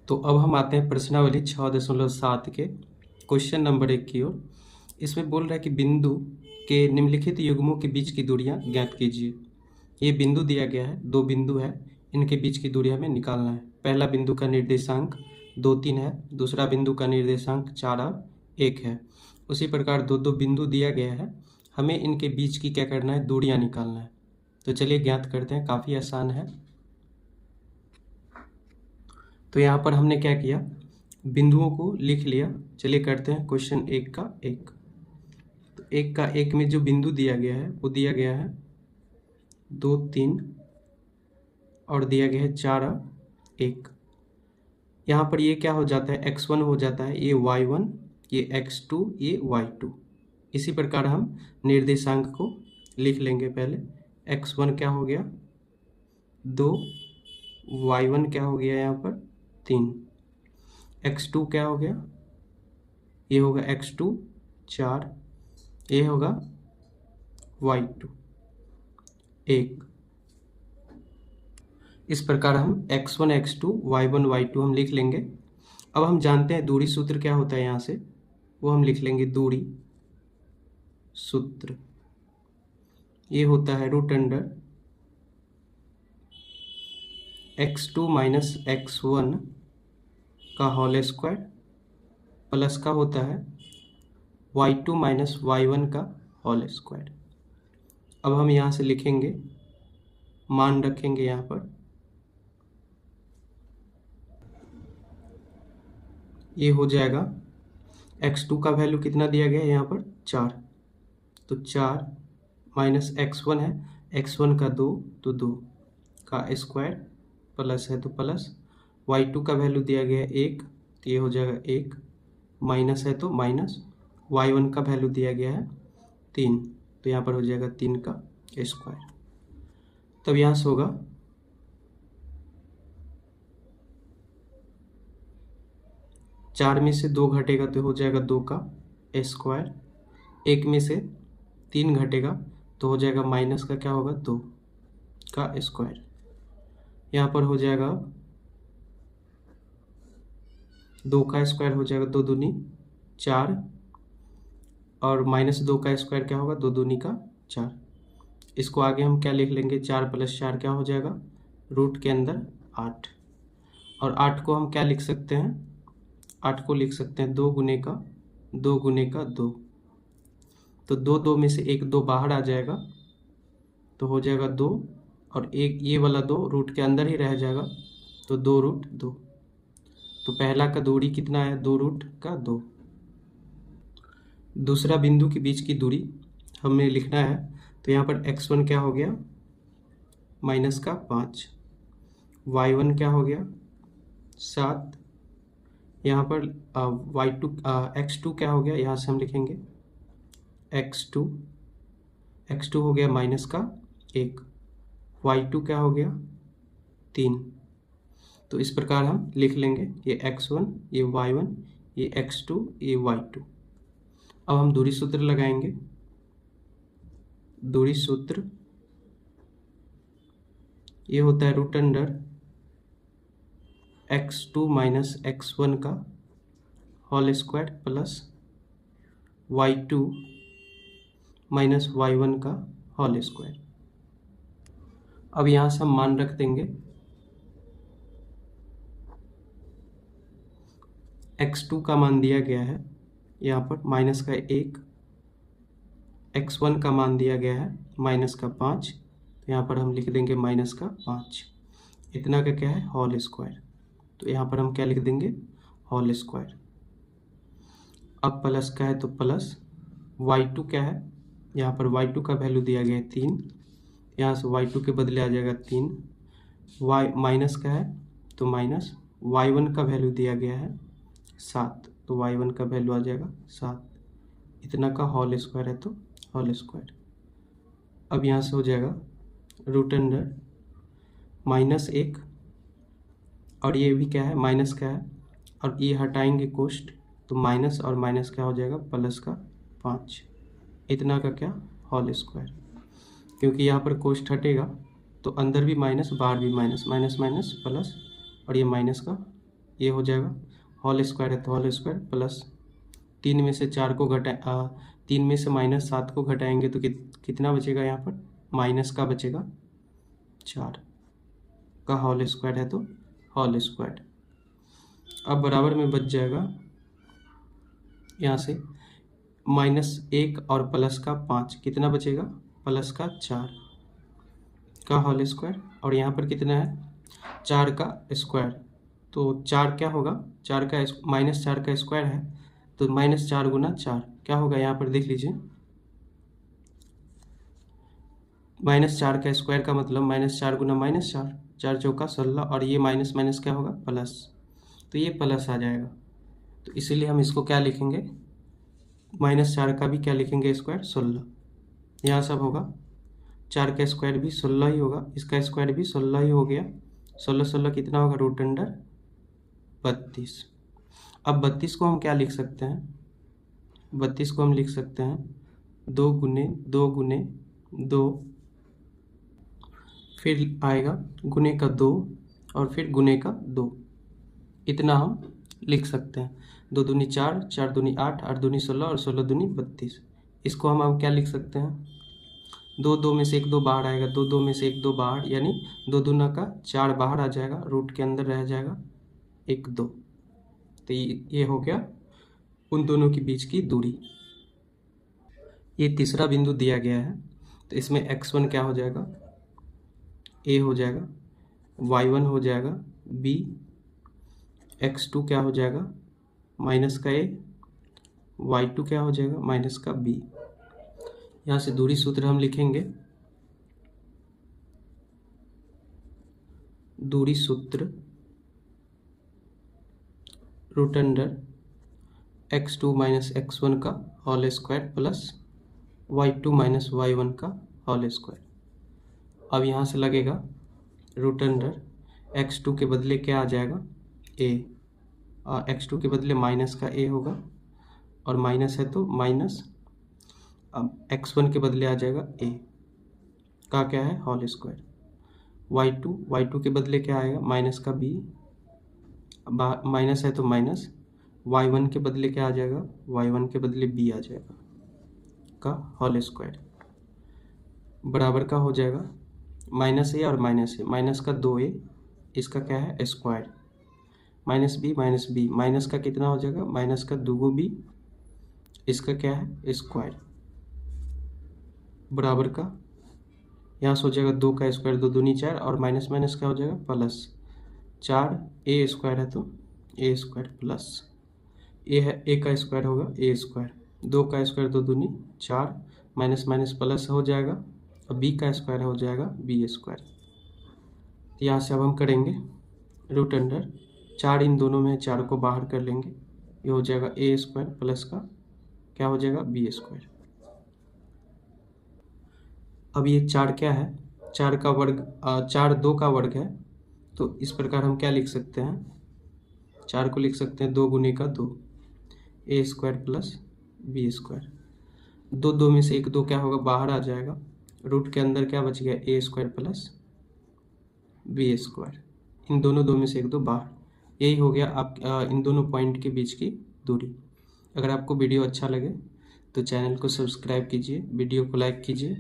तो अब हम आते हैं प्रश्नावली 6.7 के क्वेश्चन नंबर 1 की ओर। इसमें बोल रहा है कि बिंदु के निम्नलिखित युग्मों के बीच की दूरियां ज्ञात कीजिए। ये बिंदु दिया गया है, दो बिंदु है, इनके बीच की दूरी हमें निकालना है। पहला बिंदु का निर्देशांक 2, 3 है, दूसरा बिंदु का निर्देशांक 4 और 1 है। उसी प्रकार दो दो बिंदु दिया गया है, हमें इनके बीच की क्या करना है, दूरियां निकालना है। तो चलिए ज्ञात करते हैं, काफ़ी आसान है। तो यहाँ पर हमने क्या किया, बिंदुओं को लिख लिया। चलिए करते हैं क्वेश्चन 1 का 1। तो 1 का 1 में जो बिंदु दिया गया है वो दिया गया है 2, 3 और दिया गया है 4 और 1। यहाँ पर ये क्या हो जाता है, x1 हो जाता है, ये y1, ये x2, ये y2। इसी प्रकार हम निर्देशांक को लिख लेंगे। पहले x1 क्या हो गया 2, y1 क्या हो गया यहाँ पर 3, x2 क्या हो गया, ये होगा x2 4, ये होगा y2 1। इस प्रकार हम x1 x2 y1 y2 हम लिख लेंगे। अब हम जानते हैं दूरी सूत्र क्या होता है, यहाँ से वो हम लिख लेंगे। दूरी सूत्र ये होता है √, x2 माइनस x1 का होल स्क्वायर प्लस का होता है y2 माइनस y1 का होल स्क्वायर। अब हम यहाँ से लिखेंगे, मान रखेंगे यहाँ पर, ये हो जाएगा x2 का वैल्यू कितना दिया गया है यहाँ पर 4, तो 4 माइनस x1 है, x1 का 2 तो 2 का स्क्वायर प्लस है तो प्लस, y2 का वैल्यू दिया गया है 1 तो ये हो जाएगा 1, माइनस है तो माइनस, y1 का वैल्यू दिया गया है 3 तो यहाँ पर हो जाएगा 3 का स्क्वायर। तब यहाँ से होगा 4 में से 2 घटेगा तो हो जाएगा 2 का स्क्वायर, 1 में से 3 घटेगा तो हो जाएगा माइनस का क्या होगा 2 का स्क्वायर। यहाँ पर हो जाएगा 2 का स्क्वायर हो जाएगा 2 दूनी 4 और माइनस 2 का स्क्वायर क्या होगा 2 दूनी का 4। इसको आगे हम क्या लिख लेंगे, 4 + 4 क्या हो जाएगा रूट के अंदर 8, और 8 को हम क्या लिख सकते हैं, 8 को लिख सकते हैं 2 गुने का 2 गुने का 2। तो 2 2 में से 1 2 बाहर आ जाएगा तो हो जाएगा 2, और एक ये वाला 2 रूट के अंदर ही रह जाएगा तो 2√2। तो पहला का दूरी कितना है 2√2। दूसरा बिंदु के बीच की दूरी हमें लिखना है। तो यहाँ पर x1 क्या हो गया माइनस का 5, y1 क्या हो गया 7, यहाँ पर x2 क्या हो गया, यहाँ से हम लिखेंगे x2 हो गया माइनस का 1, y2 क्या हो गया 3। तो इस प्रकार हम लिख लेंगे, ये x1, ये y1, ये x2, ये y2। अब हम दूरी सूत्र लगाएंगे। दूरी सूत्र ये होता है √, x2 माइनस x1 का whole square plus y2 minus y1 का होल स्क्वायर। अब यहाँ से हम मान रख देंगे, x2 का मान दिया गया है यहाँ पर माइनस का 1, x1 का मान दिया गया है माइनस का 5, तो यहाँ पर हम लिख देंगे माइनस का 5। इतना का क्या है होल स्क्वायर, तो यहाँ पर हम क्या लिख देंगे होल स्क्वायर। अब प्लस का है तो प्लस, y2 क्या है, यहाँ पर y2 का वैल्यू दिया गया है 3, यहाँ से y2 के बदले आ जाएगा 3, y माइनस का है तो माइनस, y1 का वैल्यू दिया गया है 7 तो y1 का वैल्यू आ जाएगा 7, इतना का होल स्क्वायर है तो होल स्क्वायर। अब यहाँ से हो जाएगा √, माइनस 1 और ये भी क्या है माइनस का है, और ये हटाएंगे कोष्ट तो माइनस और माइनस क्या हो जाएगा प्लस का 5, इतना का क्या होल स्क्वायर। क्योंकि यहाँ पर कोष्ट हटेगा तो अंदर भी माइनस बाहर भी माइनस, माइनस माइनस प्लस, और ये माइनस का ये हो जाएगा, होल स्क्वायर है तो होल स्क्वायर प्लस 3 में से 4 को 3 में से -7 को घटाएंगे तो कितना बचेगा यहाँ पर, माइनस का बचेगा 4 का होल स्क्वायर है तो होल स्क्वायर। अब बराबर में बच जाएगा यहाँ से -1 और प्लस का 5, कितना बचेगा, प्लस का 4 का होल स्क्वायर। और यहाँ पर कितना है, 4 का स्क्वायर, तो 4 क्या होगा, 4 का -4 का स्क्वायर है तो -4 गुना 4 क्या होगा, यहाँ पर देख लीजिए, -4 का स्क्वायर का मतलब -4 गुना -4, 4 चौका 16, और ये माइनस माइनस क्या होगा, प्लस, तो ये प्लस आ जाएगा। तो इसीलिए हम इसको क्या लिखेंगे, -4 का भी क्या लिखेंगे, स्क्वायर 16, यहाँ सब होगा, 4 का स्क्वायर भी 16 ही होगा, इसका स्क्वायर भी 16 ही हो गया, 16 16 कितना होगा, √32। अब 32 को हम क्या लिख सकते हैं, 32 को हम लिख सकते हैं 2 गुने 2 गुने 2, फिर आएगा गुने का 2 और फिर गुने का 2, इतना हम लिख सकते हैं। 2 दूनी 4, 4 दूनी 8, 8 दूनी 16 और 16 दूनी 32। इसको हम अब क्या लिख सकते हैं, 2 2 में से 1 2 बाहर आएगा, 2 2 में से 1 2 बाहर, यानी 2 दूना का 4 बाहर आ जाएगा, रूट के अंदर रह जाएगा 1 2। तो ये हो गया उन दोनों के बीच की दूरी। ये तीसरा बिंदु दिया गया है, तो इसमें x1 क्या हो जाएगा, a हो जाएगा, y1 हो जाएगा b, x2 क्या हो जाएगा, माइनस का a, y2 क्या हो जाएगा, माइनस का b। यहाँ से दूरी सूत्र हम लिखेंगे, दूरी सूत्र √(x2 - x1) का whole square plus y2 - y1 का होल स्क्वायर। अब यहाँ से लगेगा √(x2) के बदले क्या आ जाएगा, a, और x2 के बदले माइनस का a होगा, और माइनस है तो माइनस, अब x1 के बदले आ जाएगा a का क्या है, होल स्क्वायर, y2 के बदले क्या आएगा, माइनस का b, माइनस है तो माइनस, y1 के बदले क्या आ जाएगा, y1 के बदले b आ जाएगा का होल स्क्वायर, बराबर का हो जाएगा -a और -a, माइनस का 2a, इसका क्या है, स्क्वायर, -b, माइनस का कितना हो जाएगा, माइनस का 2 b, इसका क्या है, स्क्वायर, बराबर का, यहाँ से हो जाएगा 2 का स्क्वायर, 2 दूनी 4, और माइनस माइनस क्या हो जाएगा, प्लस 4, a स्क्वायर है तो a स्क्वायर प्लस a है, a का स्क्वायर होगा a स्क्वायर, 2 का स्क्वायर 2 दूनी 4, माइनस माइनस प्लस हो जाएगा, और b का स्क्वायर हो जाएगा b स्क्वायर। यहाँ से अब हम करेंगे √4, इन दोनों में 4 को बाहर कर लेंगे, ये हो जाएगा a स्क्वायर प्लस का क्या हो जाएगा, b स्क्वायर। अब ये 4 क्या है, 4 का वर्ग, 4 2 का वर्ग है, तो इस प्रकार हम क्या लिख सकते हैं, 4 को लिख सकते हैं 2 गुने का 2, a square plus b square. 2 2 में से 1 2 क्या होगा, बाहर आ जाएगा, रूट के अंदर क्या बच गया, a square plus b square, इन दोनों 2 में से 1 2 बाहर, यही हो गया आप इन दोनों पॉइंट के बीच की दूरी। अगर आपको वीडियो अच्छा लगे तो चैनल को सब्सक्राइब कीजिए, वीडियो को लाइक कीजिए।